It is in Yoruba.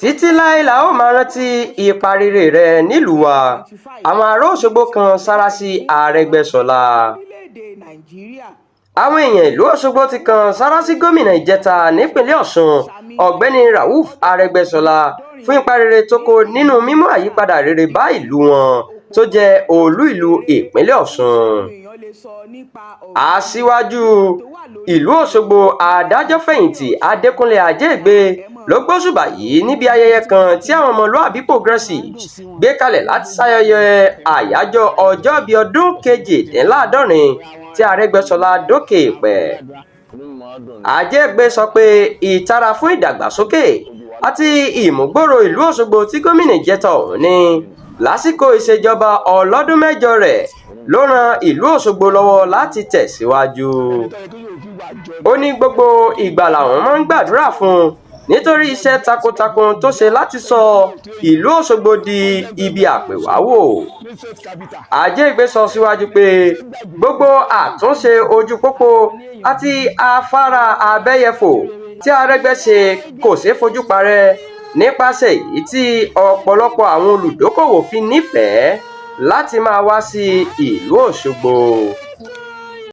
títí láé la ó máa rántí ipa rere rẹ̀ nílùú wa. Àwọn ará Òṣogbo kan sára sí Arẹ́gbẹ́ṣọlá. Àwọn èèyàn ìlú Òṣogbo ti kan sára sí gómìnà ìjẹta nípínlẹ̀ Ọ̀ṣun ọ̀gbẹ́ni Rauf Arẹ́gbẹ́ṣọlá fún ipa rere tó kó nínú mímú àyípadà rere bá ìlú wọn tó jẹ́ olú ìlú ìpínlẹ̀ Ọ̀ṣun. Aṣíwájú ìlú Òṣogbo adájọ́-fẹ̀yìntì Adékúnlé Ajégbé ló gbóṣùbà yìí níbi ayẹyẹ kan tí àwọn ọmọlúàbí Progressives gbé kalẹ̀ láti ṣayẹyẹ àyájọ́ ọjọ́bí ọdún 72 tí Arẹ́gbẹ́ṣọlá dókè èèpẹ̀. Ajégbé sọ pé ìtara fún ìdàgbàsókè àti ìmúgbòòrò ìlú Òṣogbo tí gómìnà ìjẹta ọ̀hún ní lásìkò ìṣèjọba ọlọ́dún 6 rẹ̀ ló ran ìlú Òṣogbo lọ́wọ́ láti tẹ̀síwájú. Ó ní gbogbo ìgbà làwọn máa ń gbàdúrà fún un nítorí iṣẹ́ takuntakun tó ṣe láti sọ ìlú Òṣogbo di ibi àpèwáwò. Ajégbé sọ síwájú pé gbogbo àtúnṣe ojú pópó àti afárá abẹ́yẹfò tí Arẹ́gbẹ́ ṣe kò ṣeé fojú parẹ́ nípasẹ̀ èyí tí ọ̀pọ̀lọpọ̀ àwọn olùdókòwò fi nífẹ̀ẹ́ láti máa wá sí ìlú Òṣogbo.